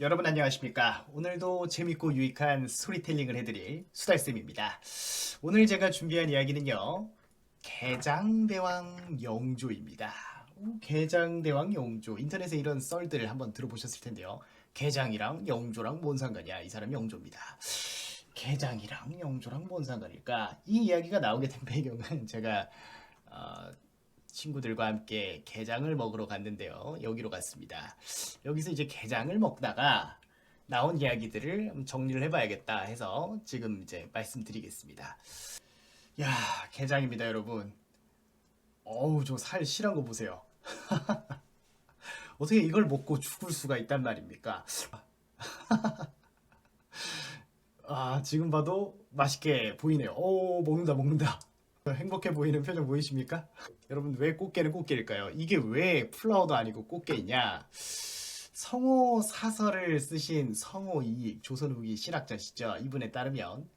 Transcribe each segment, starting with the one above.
여러분 안녕하십니까? 오늘도 재밌고 유익한 스토리텔링을 해드릴 수달쌤입니다. 오늘 제가 준비한 이야기는요. 개장대왕 영조입니다. 개장대왕 영조. 인터넷에 이런 썰들을 한번 들어보셨을 텐데요. 개장이랑 영조랑 뭔 상관이야? 이 사람이 영조입니다. 개장이랑 영조랑 뭔 상관일까? 이 이야기가 나오게 된 배경은 제가 어, 친구들과 함께 게장을 먹으러 갔는데요. 여기로 갔습니다. 여기서 이제 게장을 먹다가 나온 이야기들을 정리를 해봐야겠다 해서 지금 이제 말씀드리겠습니다. 야, 게장입니다, 여러분. 어우, 저 살 실한 거 보세요. 어떻게 이걸 먹고 죽을 수가 있단 말입니까? 아, 지금 봐도 맛있게 보이네요. 오, 먹는다, 먹는다. 행복해 보이는 표정 보이십니까? 여러분, 왜 꽃게는 꽃게일까요? 이게 왜 플라워도 아니고 꽃게이냐? 성호 사설을 쓰신 성호 이익, 조선 후기 신학자시죠. 이분에 따르면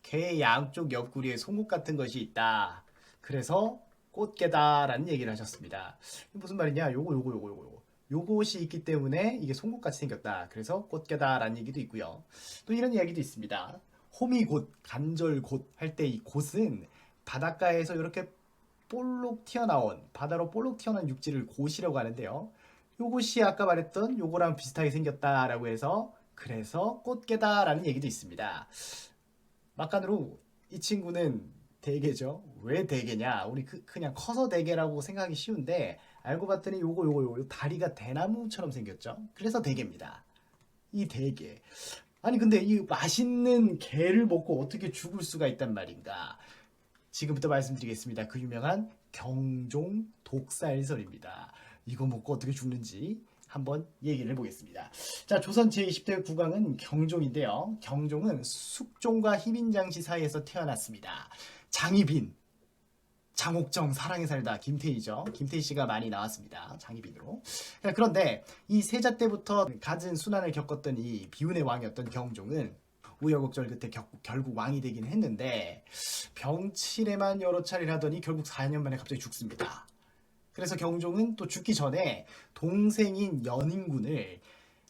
개 양쪽 옆구리에 송곳 같은 것이 있다. 그래서 꽃게다라는 얘기를 하셨습니다. 무슨 말이냐? 요거. 요것이 있기 때문에 이게 송곳같이 생겼다. 그래서 꽃게다라는 얘기도 있고요. 또 이런 이야기도 있습니다. 호미곶, 간절곶 할 때 이 곶은 바닷가에서 이렇게 볼록 튀어나온 바다로 볼록 튀어나온 육지를 곶이라고 하는데요. 요것이 아까 말했던 요거랑 비슷하게 생겼다라고 해서 그래서 꽃게다라는 얘기도 있습니다. 막간으로 이 친구는 대게죠. 왜 대게냐? 우리 그냥 커서 대게라고 생각하기 쉬운데 알고 봤더니 요거 다리가 대나무처럼 생겼죠. 그래서 대게입니다. 이 대게. 아니 근데 이 맛있는 게를 먹고 어떻게 죽을 수가 있단 말인가? 지금부터 말씀드리겠습니다. 그 유명한 경종 독살설입니다. 이거 먹고 어떻게 죽는지 한번 얘기를 해보겠습니다. 자, 조선 제20대 국왕은 경종인데요. 경종은 숙종과 희빈장씨 사이에서 태어났습니다. 장희빈, 장옥정, 사랑에 살다, 김태희죠. 김태희 씨가 많이 나왔습니다. 장희빈으로. 그런데 이 세자 때부터 갖은 순환을 겪었던 이 비운의 왕이었던 경종은 우여곡절 끝에 결국 왕이 되긴 했는데 병치레만 여러 차례를 하더니 결국 4년 만에 갑자기 죽습니다. 그래서 경종은 또 죽기 전에 동생인 연인군을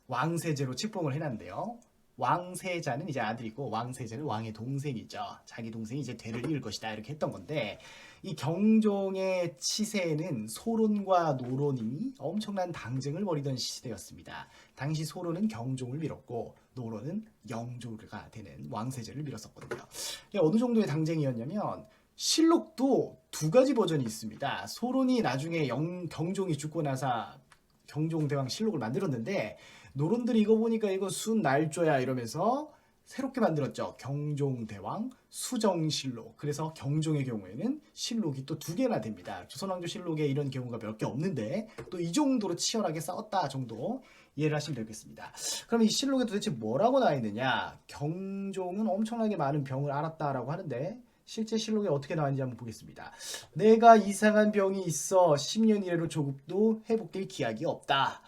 왕세제로 책봉을 해놨는데요. 왕세자는 이제 아들이고 왕세제는 왕의 동생이죠. 자기 동생이 이제 대를 이을 것이다 이렇게 했던 건데 이 경종의 치세에는 소론과 노론이 엄청난 당쟁을 벌이던 시대였습니다. 당시 소론은 경종을 밀었고 노론은 영조가 되는 왕세제를 밀었었거든요. 이게 어느 정도의 당쟁이었냐면 실록도 두 가지 버전이 있습니다. 소론이 나중에 경종이 죽고 나서 경종대왕 실록을 만들었는데 노론들이 이거 보니까 이거 순날조야 이러면서 새롭게 만들었죠. 경종대왕 수정실록. 그래서 경종의 경우에는 실록이 또 두 개나 됩니다. 조선왕조 실록에 이런 경우가 몇 개 없는데 또 이 정도로 치열하게 싸웠다 정도 이해를 하시면 되겠습니다. 그럼 이 실록에 도대체 뭐라고 나와 있느냐? 경종은 엄청나게 많은 병을 앓았다라고 하는데 실제 실록에 어떻게 나왔는지 한번 보겠습니다. 내가 이상한 병이 있어 10년 이래로 조급도 회복될 기약이 없다.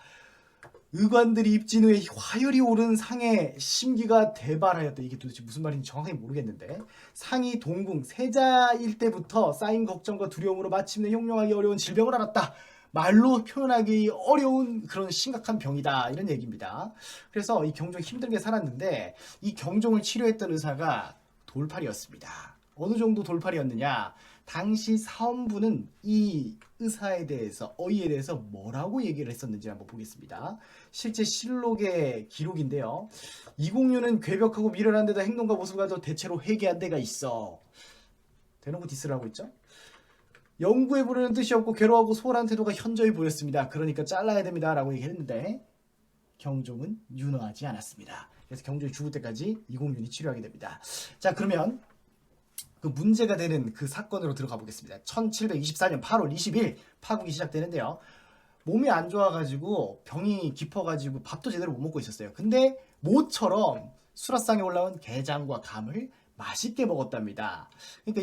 의관들이 입진 후에 화열이 오른 상에 심기가 대발하였다. 이게 도대체 무슨 말인지 정확히 모르겠는데 상이 동궁 세자일 때부터 쌓인 걱정과 두려움으로 마침내 형용하기 어려운 질병을 앓았다. 말로 표현하기 어려운 그런 심각한 병이다 이런 얘기입니다. 그래서 이 경종 힘들게 살았는데 이 경종을 치료했던 의사가 돌팔이었습니다. 어느 정도 돌팔이었느냐? 당시 사원부는 이 의사에 대해서 어이에 대해서 뭐라고 얘기를 했었는지 한번 보겠습니다. 실제 실록의 기록인데요. 이공류는 괴벽하고 미련한 데다 행동과 모습과 더 대체로 회개한 데가 있어. 대놓고 디스를 하고 있죠. 연구해 보려는 뜻이 없고 괴로워하고 소홀한 태도가 현저히 보였습니다. 그러니까 잘라야 됩니다 라고 얘기했는데 경종은 윤허하지 않았습니다. 그래서 경종이 죽을 때까지 이공륜이 치료하게 됩니다. 자, 그러면 그 문제가 되는 그 사건으로 들어가 보겠습니다. 1724년 8월 20일 파국이 시작되는데요. 몸이 안 좋아가지고 병이 깊어가지고 밥도 제대로 못 먹고 있었어요. 근데 모처럼 수라상에 올라온 게장과 감을 맛있게 먹었답니다. 그러니까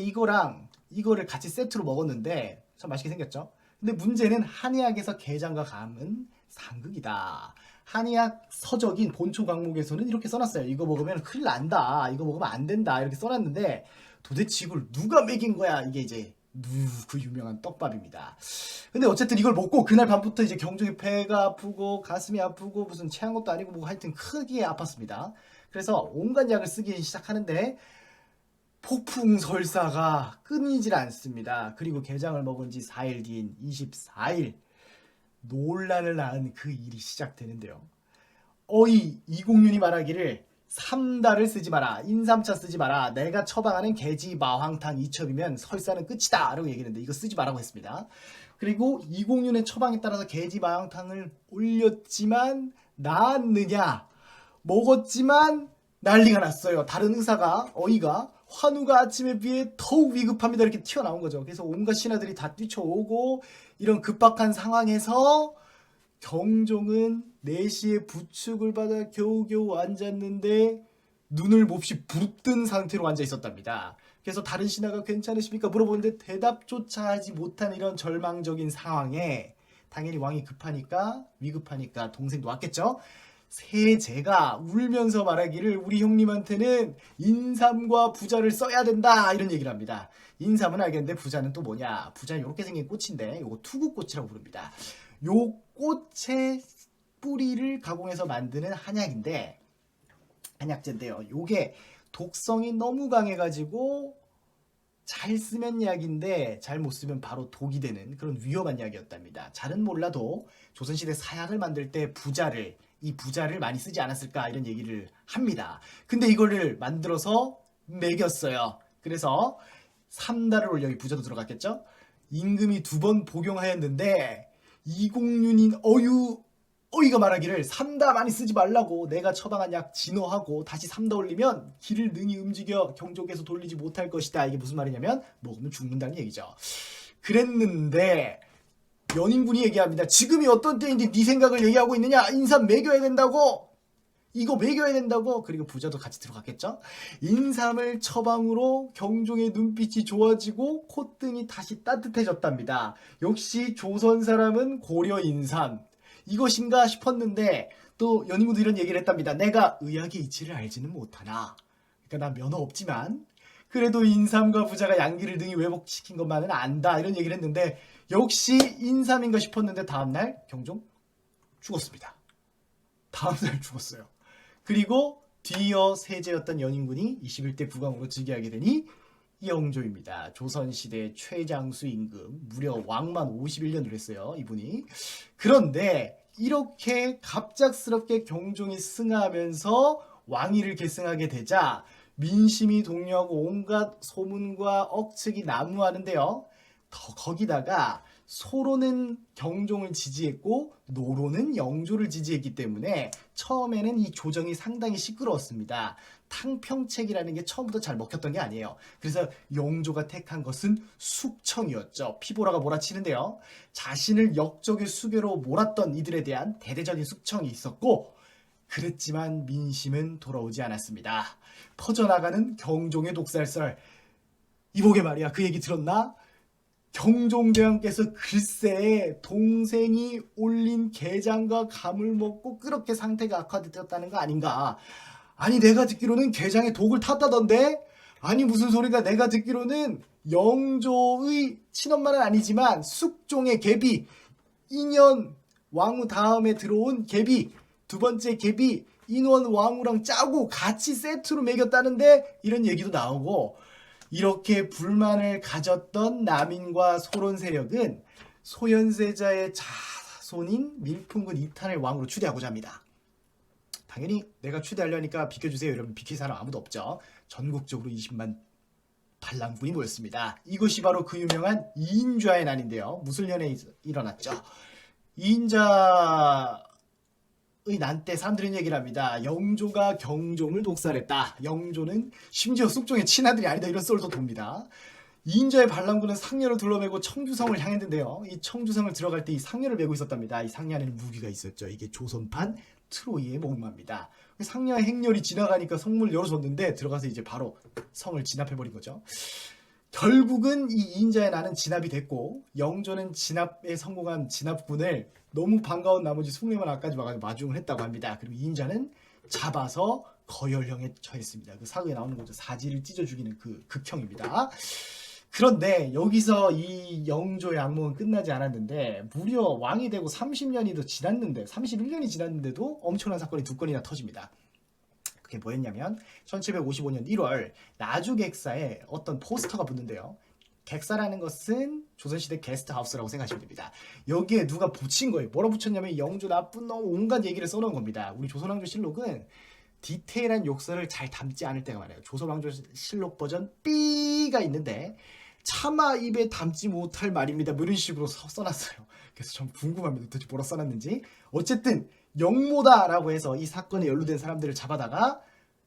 이거를 같이 세트로 먹었는데 참 맛있게 생겼죠. 근데 문제는 한의학에서 게장과 감은 상극이다. 한의학 서적인 본초 강목에서는 이렇게 써놨어요. 이거 먹으면 큰일 난다. 이거 먹으면 안 된다. 이렇게 써놨는데 도대체 이걸 누가 먹인 거야? 이게 이제 그 유명한 떡밥입니다. 근데 어쨌든 이걸 먹고 그날 밤부터 이제 경종이 배가 아프고 가슴이 아프고 무슨 체한 것도 아니고 뭐 하여튼 크게 아팠습니다. 그래서 온갖 약을 쓰기 시작하는데 폭풍 설사가 끊이질 않습니다. 그리고 게장을 먹은 지 4일 뒤인 24일 논란을 낳은 그 일이 시작되는데요. 어이 이공윤이 말하기를 3달을 쓰지 마라. 인삼차 쓰지 마라. 내가 처방하는 개지 마황탕 2첩이면 설사는 끝이다. 라고 얘기했는데 이거 쓰지 말라고 했습니다. 그리고 이공윤의 처방에 따라서 개지 마황탕을 올렸지만 나았느냐. 먹었지만 난리가 났어요. 다른 의사가 어이가 환우가 아침에 비해 더욱 위급합니다. 이렇게 튀어나온 거죠. 그래서 온갖 신하들이 다 뛰쳐오고 이런 급박한 상황에서 경종은 4시에 부축을 받아 겨우겨우 앉았는데 눈을 몹시 부릅뜬 상태로 앉아 있었답니다. 그래서 다른 신하가 괜찮으십니까? 물어보는데 대답조차 하지 못한 이런 절망적인 상황에 당연히 왕이 위급하니까 동생도 왔겠죠? 세제가 울면서 말하기를 우리 형님한테는 인삼과 부자를 써야 된다 이런 얘기를 합니다. 인삼은 알겠는데 부자는 또 뭐냐? 부자는 이렇게 생긴 꽃인데 이거 투구꽃이라고 부릅니다. 요 꽃의 뿌리를 가공해서 만드는 한약인데 한약재인데요. 요게 독성이 너무 강해가지고 잘 쓰면 약인데 잘 못 쓰면 바로 독이 되는 그런 위험한 약이었답니다. 잘은 몰라도 조선시대 사약을 만들 때 이 부자를 많이 쓰지 않았을까 이런 얘기를 합니다. 근데 이거를 만들어서 먹였어요. 그래서 3달을 올려 이 부자도 들어갔겠죠? 임금이 2번 복용하였는데 이공윤인 어이가 말하기를 3다 많이 쓰지 말라고 내가 처방한 약 진호하고 다시 3다 올리면 기를 능히 움직여 경족에서 돌리지 못할 것이다. 이게 무슨 말이냐면 먹으면 죽는다는 얘기죠. 그랬는데 연인군이 얘기합니다. 지금이 어떤 때인데 네 생각을 얘기하고 있느냐. 인삼 먹여야 된다고. 이거 먹여야 된다고. 그리고 부자도 같이 들어갔겠죠. 인삼을 처방으로 경종의 눈빛이 좋아지고 콧등이 다시 따뜻해졌답니다. 역시 조선 사람은 고려 인삼 이것인가 싶었는데 또 연인군도 이런 얘기를 했답니다. 내가 의학의 이치를 알지는 못하나. 그러니까 난 면허 없지만 그래도 인삼과 부자가 양기를 능히 회복시킨 것만은 안다. 이런 얘기를 했는데 역시 인삼인가 싶었는데 다음날 경종 죽었습니다. 다음날 죽었어요. 그리고 뒤이어 세제였던 연인군이 21대 국왕으로 즉위하게 되니 이영조입니다. 조선시대 최장수 임금 무려 왕만 51년을 했어요. 이분이. 그런데 이렇게 갑작스럽게 경종이 승하하면서 왕위를 계승하게 되자 민심이 동요하고 온갖 소문과 억측이 난무하는데요. 거기다가 소로는 경종을 지지했고 노로는 영조를 지지했기 때문에 처음에는 이 조정이 상당히 시끄러웠습니다. 탕평책이라는 게 처음부터 잘 먹혔던 게 아니에요. 그래서 영조가 택한 것은 숙청이었죠. 피보라가 몰아치는데요. 자신을 역적의 수배로 몰았던 이들에 대한 대대적인 숙청이 있었고 그랬지만 민심은 돌아오지 않았습니다. 퍼져나가는 경종의 독살설. 이보게 말이야. 그 얘기 들었나? 경종대왕께서 글쎄 동생이 올린 게장과 감을 먹고 그렇게 상태가 악화되었다는 거 아닌가. 아니 내가 듣기로는 게장에 독을 탔다던데. 아니 무슨 소리가. 내가 듣기로는 영조의 친엄마는 아니지만 숙종의 계비 인현 왕후 다음에 들어온 계비 2번째 계비 인원 왕후랑 짜고 같이 세트로 먹였다는데 이런 얘기도 나오고 이렇게 불만을 가졌던 남인과 소론 세력은 소현세자의 자손인 밀풍군 이탄을 왕으로 추대하고자 합니다. 당연히 내가 추대하려니까 비켜주세요. 이러면 비킬 사람 아무도 없죠. 전국적으로 20만 반란군이 모였습니다. 이것이 바로 그 유명한 이인좌의 난인데요. 무술년에 일어났죠. 이인자 난 때 사람들은 얘기를 합니다. 영조가 경종을 독살했다. 영조는 심지어 숙종의 친아들이 아니다. 이런 썰도 돕니다. 이인자의 반란군은 상녀를 둘러매고 청주성을 향했는데요. 이 청주성을 들어갈 때 이 상녀를 메고 있었답니다. 이 상녀 안에는 무기가 있었죠. 이게 조선판 트로이의 목마입니다. 상녀의 행렬이 지나가니까 성문을 열어줬는데 들어가서 이제 바로 성을 진압해버린 거죠. 결국은 이 이인자의 난은 진압이 됐고 영조는 진압에 성공한 진압군을 너무 반가운 나머지 숭례만 앞까지 와가지고 마중을 했다고 합니다. 그리고 이인자는 잡아서 거열형에 처했습니다. 그 사극에 나오는 거죠. 사지를 찢어 죽이는 그 극형입니다. 그런데 여기서 이 영조 양몽은 끝나지 않았는데 무려 왕이 되고 30년이 더 지났는데 31년이 지났는데도 엄청난 사건이 두 건이나 터집니다. 그게 뭐였냐면 1755년 1월 나주객사에 어떤 포스터가 붙는데요. 객사라는 것은 조선시대 게스트하우스라고 생각하시면 됩니다. 여기에 누가 붙인 거예요. 뭐라 붙였냐면 영조 나쁜 놈 온갖 얘기를 써놓은 겁니다. 우리 조선왕조실록은 디테일한 욕설을 잘 담지 않을 때가 많아요. 조선왕조실록 버전 B가 있는데 차마 입에 담지 못할 말입니다. 뭐 이런 식으로 써놨어요. 그래서 좀 궁금합니다. 도대체 뭐라 써놨는지. 어쨌든 영모다라고 해서 이 사건에 연루된 사람들을 잡아다가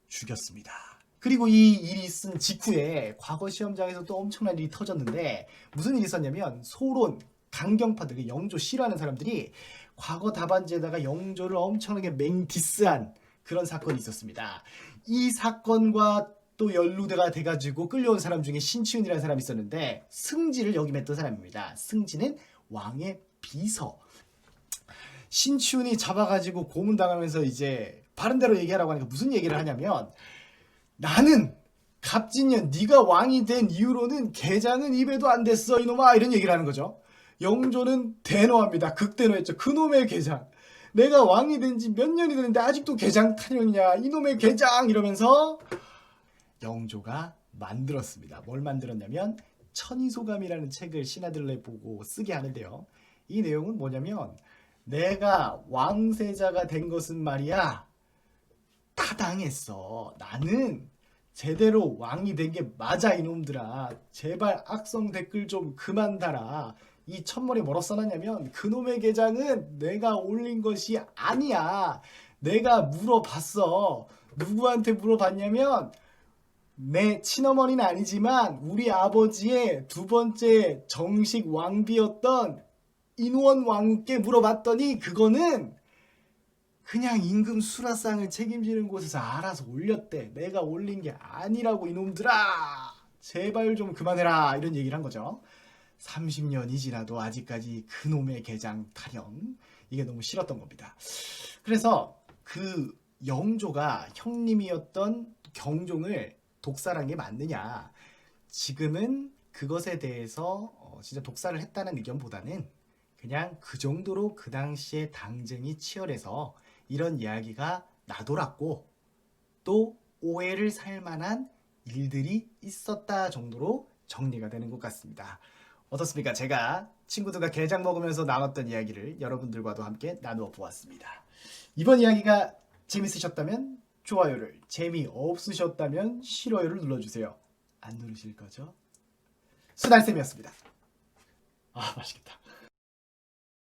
죽였습니다. 그리고 이 일이 있은 직후에 과거 시험장에서 또 엄청난 일이 터졌는데 무슨 일이 있었냐면 소론, 강경파들, 영조 싫어하는 사람들이 과거 답안지에다가 영조를 엄청나게 맹디스한 그런 사건이 있었습니다. 이 사건과 또 연루가 돼가지고 끌려온 사람 중에 신치훈이라는 사람이 있었는데 승지를 역임했던 사람입니다. 승지는 왕의 비서. 신치훈이 잡아가지고 고문당하면서 이제 바른대로 얘기하라고 하니까 무슨 얘기를 하냐면 나는 갑진년 네가 왕이 된 이후로는 게장은 입에도 안 댔어 이놈아 이런 얘기를 하는 거죠. 영조는 대노합니다. 극대노했죠. 그놈의 게장. 내가 왕이 된 지 몇 년이 됐는데 아직도 게장 타령이냐 이놈의 게장 이러면서 영조가 만들었습니다. 뭘 만들었냐면 천이소감이라는 책을 신하들을 보고 쓰게 하는데요. 이 내용은 뭐냐면 내가 왕세자가 된 것은 말이야 타당했어. 나는 제대로 왕이 된 게 맞아 이놈들아. 제발 악성 댓글 좀 그만 달아. 이 첫머리 뭐라 써놨냐면 그놈의 게장은 내가 올린 것이 아니야. 내가 물어봤어. 누구한테 물어봤냐면 내 친어머니는 아니지만 우리 아버지의 두 번째 정식 왕비였던 인원 왕께 물어봤더니 그거는 그냥 임금 수라상을 책임지는 곳에서 알아서 올렸대. 내가 올린 게 아니라고 이놈들아. 제발 좀 그만해라. 이런 얘기를 한 거죠. 30년이 지나도 아직까지 그놈의 게장 타령. 이게 너무 싫었던 겁니다. 그래서 그 영조가 형님이었던 경종을 독살한 게 맞느냐. 지금은 그것에 대해서 진짜 독살을 했다는 의견보다는 그냥 그 정도로 그 당시에 당쟁이 치열해서 이런 이야기가 나돌았고 또 오해를 살 만한 일들이 있었다 정도로 정리가 되는 것 같습니다. 어떻습니까? 제가 친구들과 게장 먹으면서 나눴던 이야기를 여러분들과도 함께 나누어 보았습니다. 이번 이야기가 재밌으셨다면 좋아요를, 재미없으셨다면 싫어요를 눌러주세요. 안 누르실 거죠? 수달쌤이었습니다. 아, 맛있겠다.